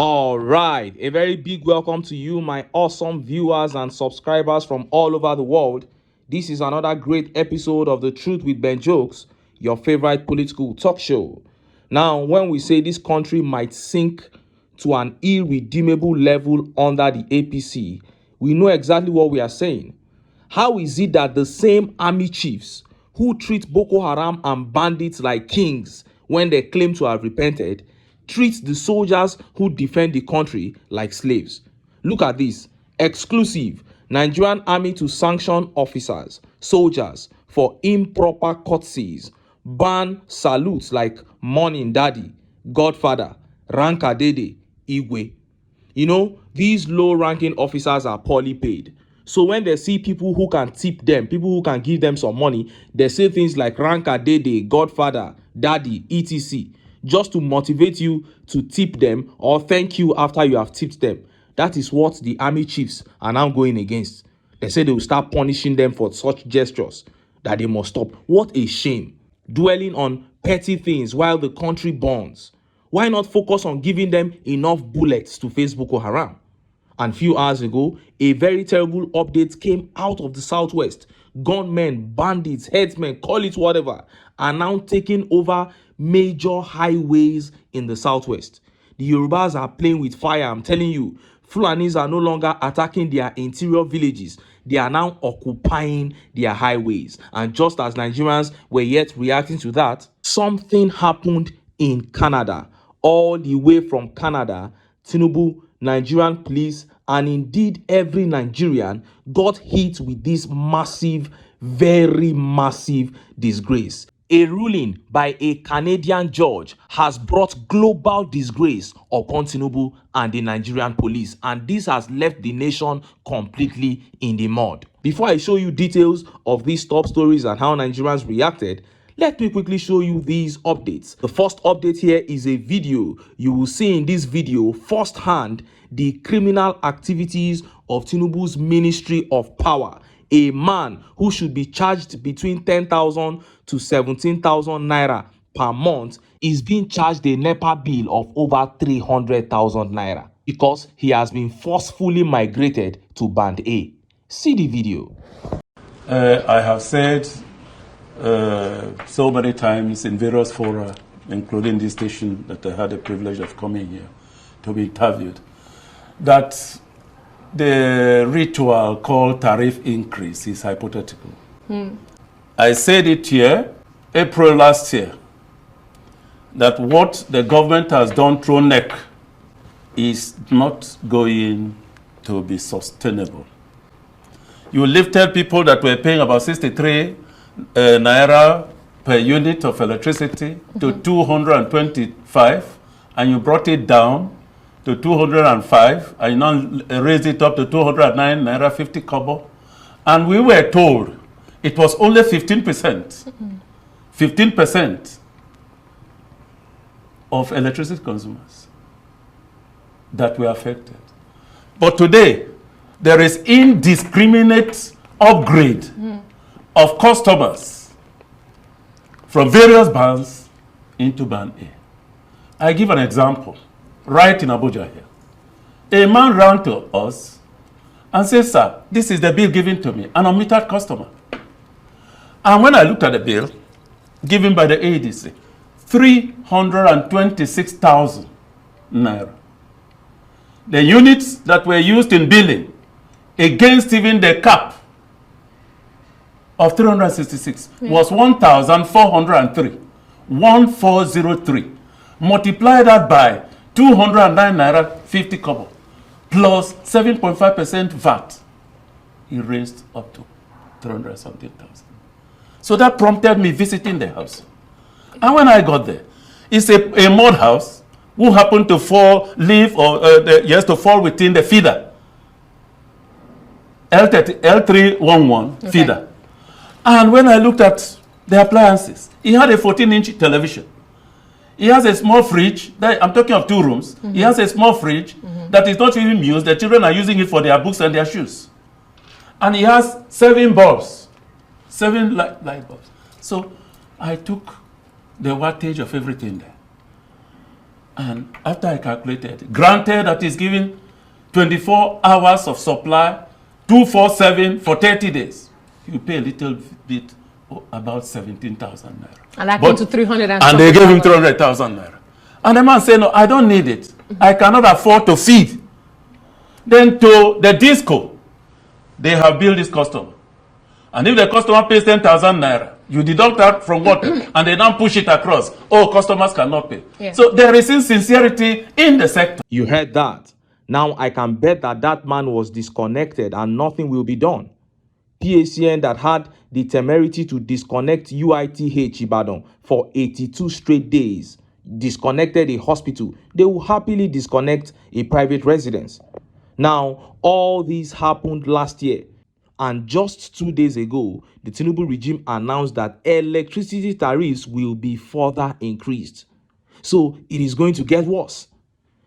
All right, a very big welcome to you, my awesome viewers and subscribers from all over the world. This is another great episode of The Truth with Ben Jokes, your favorite political talk show. Now, when we say this country might sink to an irredeemable level under the APC, we know exactly what we are saying. How is it that the same army chiefs who treat Boko Haram and bandits like kings when they claim to have repented treat the soldiers who defend the country like slaves? Look at this. Exclusive. Nigerian army to sanction officers, soldiers for improper courtesies. Ban salutes like Morning Daddy, Godfather, Rankadede, Igwe. You know, these low-ranking officers are poorly paid. So when they see people who can tip them, people who can give them some money, they say things like Rankadede, Godfather, Daddy, etc. just to motivate you to tip them or thank you after you have tipped them. That is what the army chiefs are now going against. They say they will start punishing them for such gestures, that they must stop. What a shame. Dwelling on petty things while the country burns. Why not focus on giving them enough bullets to face Boko Haram? And few hours ago, a very terrible update came out of the southwest. Gunmen, bandits, headsmen, call it whatever, are now taking over major highways in the southwest. The Yorubas are playing with fire, I'm telling you. Fulanis are no longer attacking their interior villages. They are now occupying their highways. And just as Nigerians were yet reacting to that, something happened in Canada. All the way from Canada, TINUBU, Nigerian police, and indeed every Nigerian got hit with this massive, very massive disgrace. A ruling by a Canadian judge has brought global disgrace upon TINUBU and the Nigerian police, and this has left the nation completely in the mud. Before I show you details of these top stories and how Nigerians reacted, let me quickly show you these updates. The first update here is a video. You will see in this video firsthand the criminal activities of TINUBU's Ministry of Power. A man who should be charged between 10,000 to 17,000 naira per month is being charged a NEPA bill of over 300,000 naira because he has been forcefully migrated to Band A. See the video. I have said so many times in various fora, including this station that I had the privilege of coming here to be interviewed, that the ritual called tariff increase is hypothetical. I said it here, April last year, that what the government has done through NEC is not going to be sustainable. You lifted people that were paying about 63 naira per unit of electricity to 225, and you brought it down to 205, and you now raised it up to 209 naira 50 kobo. And we were told it was only 15%. 15% of electricity consumers that were affected. But today, there is indiscriminate upgrade of customers from various bands into Band A. I give an example. Right in Abuja here. A man ran to us and said, "Sir, this is the bill given to me, an unmetered customer." And when I looked at the bill given by the ADC, 326,000 naira. The units that were used in billing against even the cap of 366 was 1,403. 1403. Multiply that by 209 naira 50 kobo plus 7.5% VAT. He raised up to 300-something-thousand. So that prompted me visiting the house. And when I got there, it's a mud house who happened to fall within the feeder. L311 feeder. And when I looked at the appliances, he had a 14-inch television. He has a small fridge. I'm talking of 2 rooms. He has a small fridge that is not even used. The children are using it for their books and their shoes. And he has 7 bulbs, 7 light bulbs. So I took the wattage of everything there. And after I calculated, granted that he's giving 24 hours of supply, 247 for 30 days, you pay a little bit, about 17,000 naira. And that came to 300 and they gave him 300,000 naira. And the man said, no, I don't need it. I cannot afford to feed. Then to the disco, they have billed this customer. And if the customer pays 10,000 naira, you deduct that from water and they now push it across. Oh, customers cannot pay. Yeah. So there is insincerity in the sector. You heard that. Now I can bet that that man was disconnected and nothing will be done. PACN that had the temerity to disconnect UITH Ibadan for 82 straight days, disconnected a hospital, they will happily disconnect a private residence. Now, all this happened last year. And just 2 days ago, the TINUBU regime announced that electricity tariffs will be further increased. So it is going to get worse.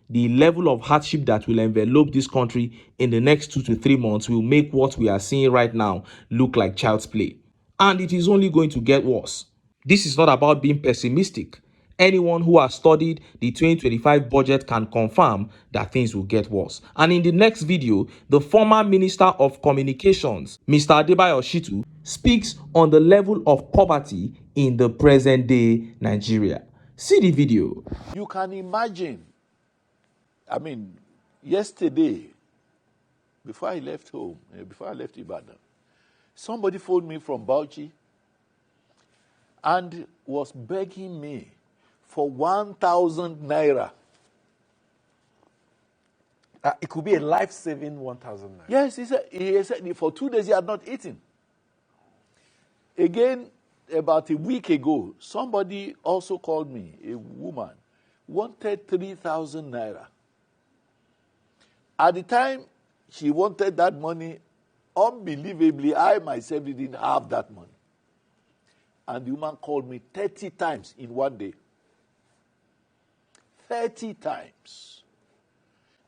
The level of hardship that will envelop this country in the next 2 to 3 months will make what we are seeing right now look like child's play. And it is only going to get worse. This is not about being pessimistic. Anyone who has studied the 2025 budget can confirm that things will get worse. And in the next video, the former Minister of Communications, Mr. Adebayo Shitu, speaks on the level of poverty in the present day Nigeria. See the video. You can imagine, I mean, yesterday, before I left home, before I left Ibadan, somebody phoned me from Bauchi and was begging me for 1,000 naira. It could be a life-saving 1,000 naira. Yes, he said for 2 days he had not eaten. Again, about a week ago, somebody also called me, a woman, wanted 3,000 naira. At the time she wanted that money, unbelievably, I myself didn't have that money. And the woman called me 30 times in one day. 30 times.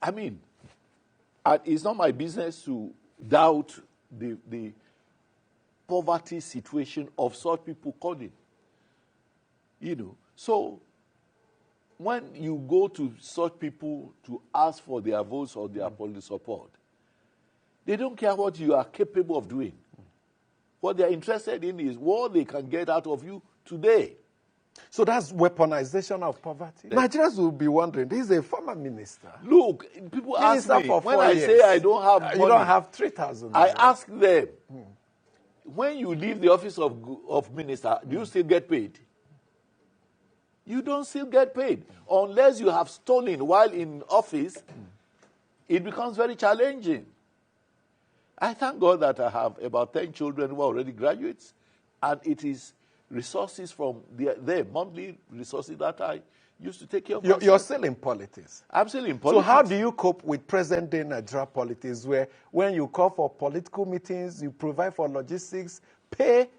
I mean, it's not my business to doubt the poverty situation of such people calling. You know, so when you go to such people to ask for their votes or their political support, they don't care what you are capable of doing. What they are interested in is what they can get out of you today. So that's weaponization of poverty. Nigerians will be wondering, this is a former minister. Look, people ask me, when I say I don't have money, you don't have 3,000. I ask them, when you leave the office of minister, do you still get paid? You don't still get paid. Unless you have stolen while in office, it becomes very challenging. I thank God that I have about 10 children who are already graduates, and it is resources from their monthly resources that I used to take care of. You're still in politics. I'm still in politics. So how do you cope with present-day Nigeria politics, where when you call for political meetings, you provide for logistics, pay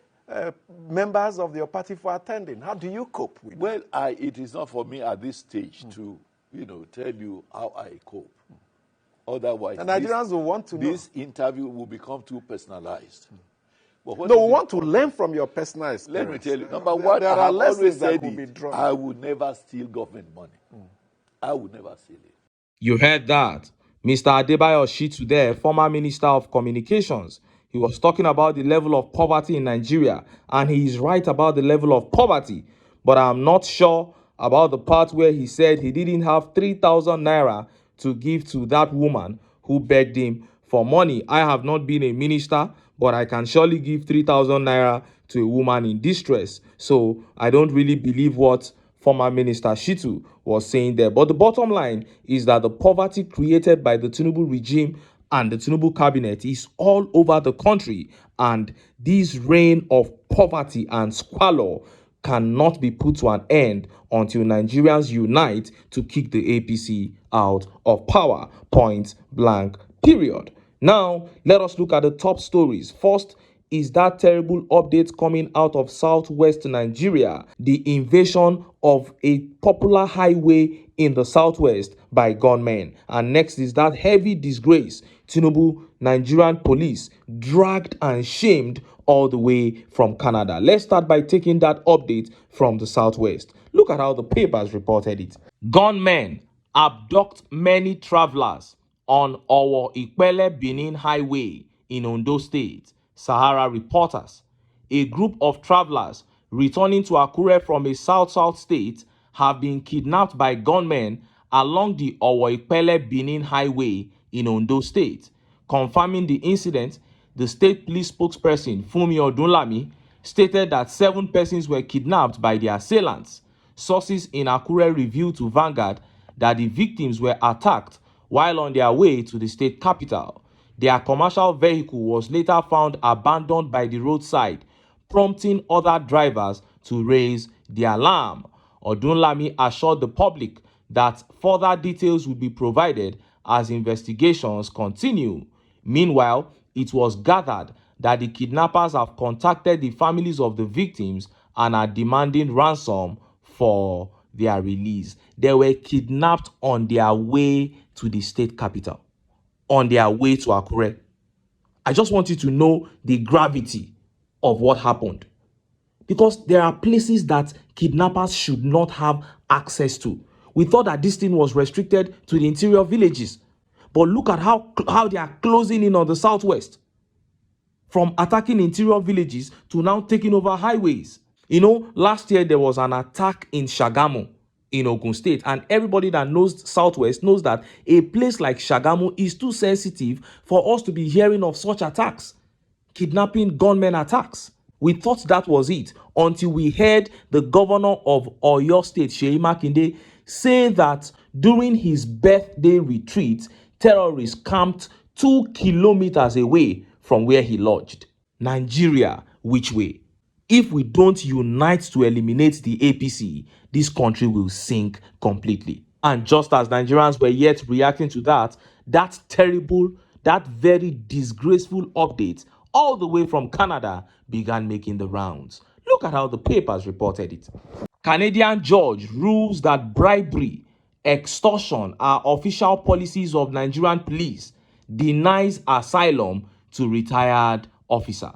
members of your party for attending? How do you cope with Well, it is not for me at this stage to, tell you how I cope. Otherwise, and Nigerians will want to know. This interview will become too personalized. But we want to learn from your personal experience. Let me tell you, number one, there are lessons that will be drawn. I would never steal government money. I would never steal it. You heard that. Mr. Adebayo Shitu there, former Minister of Communications. He was talking about the level of poverty in Nigeria, and he is right about the level of poverty. But I'm not sure about the part where he said he didn't have 3,000 naira to give to that woman who begged him for money. I have not been a minister, but I can surely give 3,000 naira to a woman in distress. So I don't really believe what former Minister Shitu was saying there. But the bottom line is that the poverty created by the TINUBU regime and the TINUBU cabinet is all over the country. And this reign of poverty and squalor cannot be put to an end until Nigerians unite to kick the APC out of power. Point blank, period. Now, let us look at the top stories. First is that terrible update coming out of southwest Nigeria, the invasion of a popular highway in the southwest by gunmen. And next is that heavy disgrace, TINUBU Nigerian police dragged and shamed all the way from Canada. Let's start by taking that update from the southwest. Look at how the papers reported it. Gunmen abduct many travelers on Owo Ipele Benin Highway in Ondo State. Sahara reporters. A group of travelers returning to Akure from a south-south state have been kidnapped by gunmen along the Owo Ipele Benin Highway in Ondo State. Confirming the incident, the state police spokesperson Funmi Odunlami stated that 7 persons were kidnapped by the assailants. Sources in Akure revealed to Vanguard that the victims were attacked while on their way to the state capital. Their commercial vehicle was later found abandoned by the roadside, prompting other drivers to raise the alarm. Odunlami assured the public that further details would be provided as investigations continue. Meanwhile, it was gathered that the kidnappers have contacted the families of the victims and are demanding ransom for their release. They were kidnapped on their way to the state capital, on their way to Akure. I just want you to know the gravity of what happened, because there are places that kidnappers should not have access to. We thought that this thing was restricted to the interior villages, but look at how they are closing in on the southwest, from attacking interior villages to now taking over highways. You know, last year there was an attack in Shagamu in Ogun State, and everybody that knows Southwest knows that a place like Shagamu is too sensitive for us to be hearing of such attacks, kidnapping, gunmen attacks. We thought that was it until we heard the governor of Oyo State, Seyi Makinde, say that during his birthday retreat, terrorists camped 2 kilometers away from where he lodged. Nigeria, which way? If we don't unite to eliminate the APC, this country will sink completely. And just as Nigerians were yet reacting to that terrible, that very disgraceful update all the way from Canada began making the rounds. Look at how the papers reported it. Canadian judge rules that bribery, extortion are official policies of Nigerian police, denies asylum to retired officer.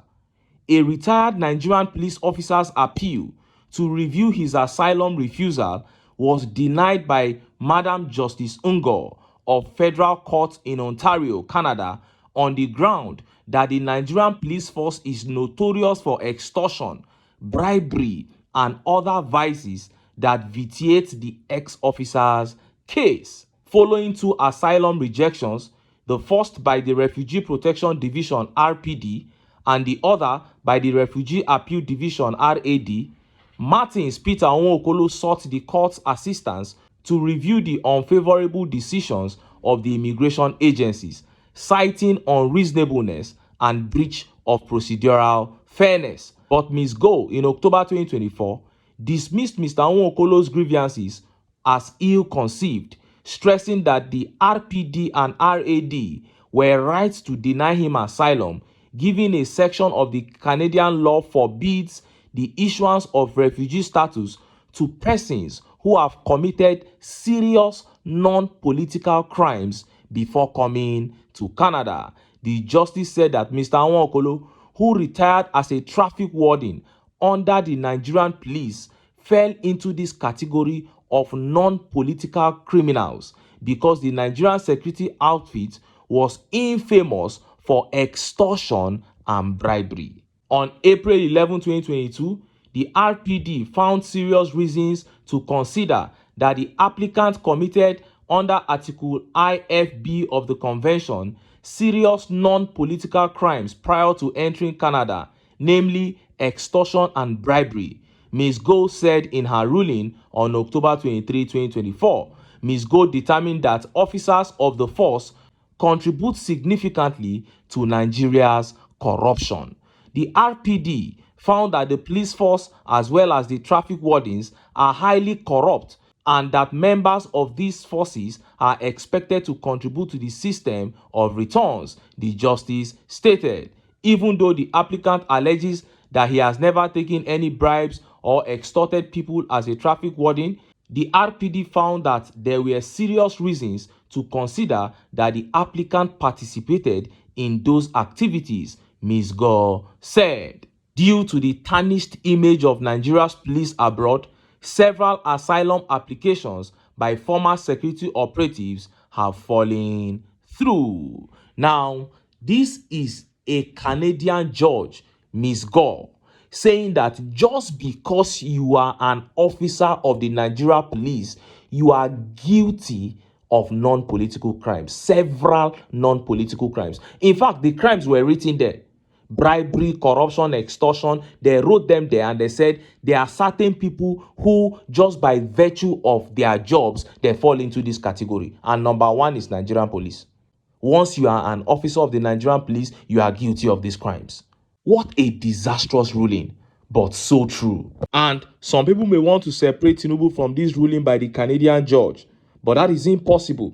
A retired Nigerian police officer's appeal to review his asylum refusal was denied by Madam Justice Ungo of Federal Court in Ontario, Canada, on the ground that the Nigerian police force is notorious for extortion, bribery, and other vices that vitiate the ex-officer's case. Following 2 asylum rejections, the first by the Refugee Protection Division (RPD) and the other by the Refugee Appeal Division (RAD), Martins Peter Nwokolo sought the court's assistance to review the unfavorable decisions of the immigration agencies, citing unreasonableness and breach of procedural fairness. But Ms. Go, in October 2024, dismissed Mr. Nwokolo's grievances as ill-conceived, stressing that the RPD and RAD were right to deny him asylum, given a section of the Canadian law forbids the issuance of refugee status to persons who have committed serious non-political crimes before coming to Canada. The justice said that Mr. Nwokolo, who retired as a traffic warden under the Nigerian police, fell into this category of non-political criminals because the Nigerian security outfit was infamous for extortion and bribery. On April 11, 2022, the RPD found serious reasons to consider that the applicant committed under Article IFB of the Convention serious non-political crimes prior to entering Canada, namely extortion and bribery. Ms. Go said in her ruling on October 23, 2024, Ms. Go determined that officers of the force contribute significantly to Nigeria's corruption. The RPD found that the police force as well as the traffic wardens are highly corrupt and that members of these forces are expected to contribute to the system of returns, the justice stated. Even though the applicant alleges that he has never taken any bribes or extorted people as a traffic warden, the RPD found that there were serious reasons to consider that the applicant participated in those activities, Ms. Gore said. Due to the tarnished image of Nigeria's police abroad, Several asylum applications by former security operatives have fallen through. Now, this is a Canadian judge, Ms. Gore, saying that just because you are an officer of the Nigeria police, you are guilty of non-political crimes, several non-political crimes. In fact, the crimes were written there: bribery, corruption, extortion. They wrote them there and they said there are certain people who, just by virtue of their jobs, they fall into this category. And number one is Nigerian police. Once you are an officer of the Nigerian police, you are guilty of these crimes. What a disastrous ruling, but so true. And some people may want to separate TINUBU from this ruling by the Canadian judge, but that is impossible.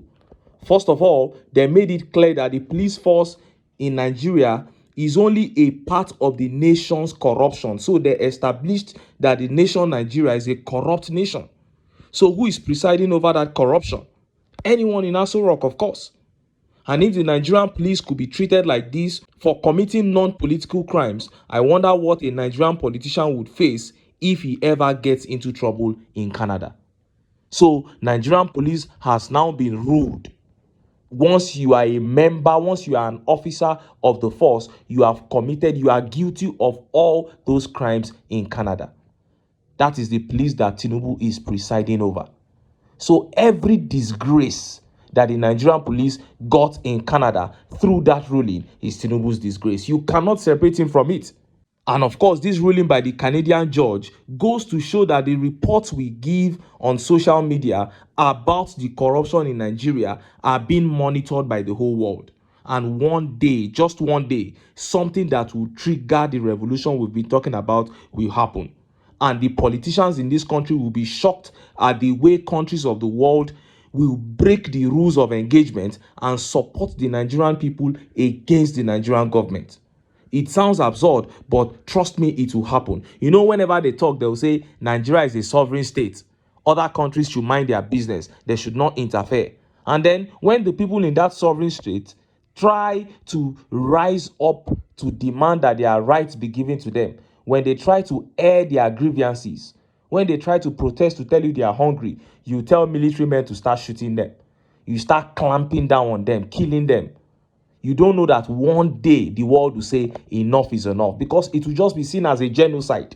First of all, they made it clear that the police force in Nigeria is only a part of the nation's corruption. So they established that the nation Nigeria is a corrupt nation. So who is presiding over that corruption? Anyone in Aso Rock, of course. And if the Nigerian police could be treated like this for committing non-political crimes, I wonder what a Nigerian politician would face if he ever gets into trouble in Canada. So Nigerian police has now been ruled. Once you are a member, once you are an officer of the force, you are guilty of all those crimes in Canada. That is the police that TINUBU is presiding over. So every disgrace that the Nigerian police got in Canada through that ruling is TINUBU's disgrace. You cannot separate him from it. And of course, this ruling by the Canadian judge goes to show that the reports we give on social media about the corruption in Nigeria are being monitored by the whole world. And one day, just one day, something that will trigger the revolution we've been talking about will happen. And the politicians in this country will be shocked at the way countries of the world will break the rules of engagement and support the Nigerian people against the Nigerian government. It sounds absurd, but trust me, it will happen. You know, whenever they talk, they will say Nigeria is a sovereign state. Other countries should mind their business. They should not interfere. And then when the people in that sovereign state try to rise up to demand that their rights be given to them, when they try to air their grievances, when they try to protest to tell you they are hungry, you tell military men to start shooting them. You start clamping down on them, killing them. You don't know that one day the world will say enough is enough, because it will just be seen as a genocide.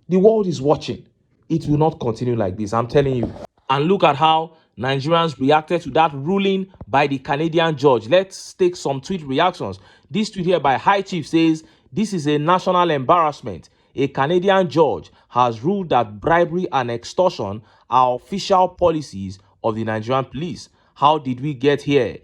The world is watching. It will not continue like this, I'm telling you. And look at how Nigerians reacted to that ruling by the Canadian judge. Let's take some tweet reactions. This tweet here by High Chief says, "This is a national embarrassment. A Canadian judge has ruled that bribery and extortion are official policies of the Nigerian police. How did we get here?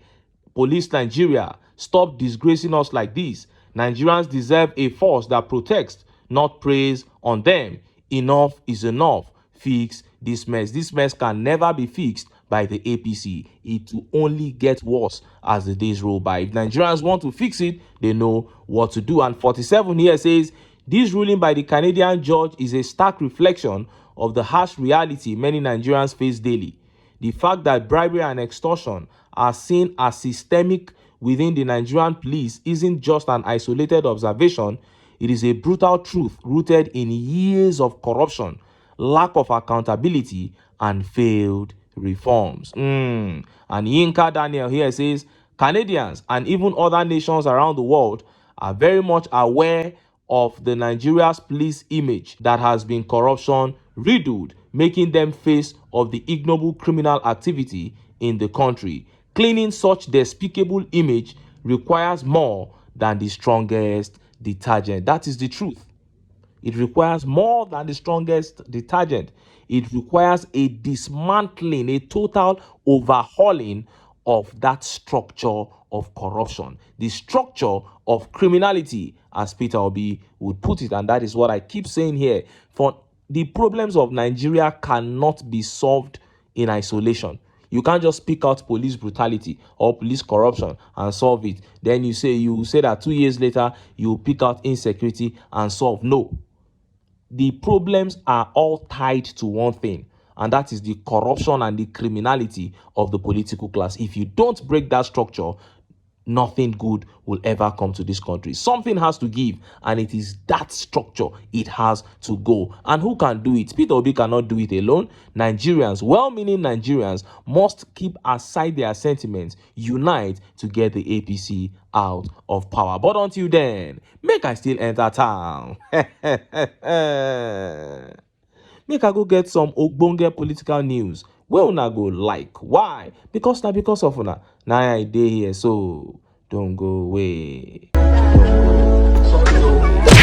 Police Nigeria, stop disgracing us like this. Nigerians deserve a force that protects, not preys on them. Enough is enough. Fix this mess." This mess can never be fixed by the APC. It will only get worse as the days roll by. If Nigerians want to fix it, they know what to do. And 47 here says, "This ruling by the Canadian judge is a stark reflection of the harsh reality many Nigerians face daily. The fact that bribery and extortion are seen as systemic within the Nigerian police isn't just an isolated observation. It is a brutal truth rooted in years of corruption, lack of accountability, and failed reforms." And Yinka Daniel here says, "Canadians and even other nations around the world are very much aware of the Nigeria's police image that has been corruption riddled, making them face of the ignoble criminal activity in the country. Cleaning such despicable image requires more than the strongest detergent." That is the truth. It requires more than the strongest detergent. It requires a dismantling, a total overhauling of that structure of corruption, the structure of criminality, as Peter Obi would put it. And that is what I keep saying here. For the problems of Nigeria cannot be solved in isolation. You can't just pick out police brutality or police corruption and solve it. Then you say that 2 years later you pick out insecurity and solve. No. The problems are all tied to one thing, and that is the corruption and the criminality of the political class. If you don't break that structure, nothing good will ever come to this country. Something has to give, and it is that structure. It has to go. And who can do it? Peter Obi cannot do it alone. Nigerians, well-meaning Nigerians, must keep aside their sentiments, unite to get the APC out of power. But until then, make I still enter town. Make I go get some ogbonge political news wey una go like. Why? Because of una. Now I dey here, so don't go away. Don't go. Sorry,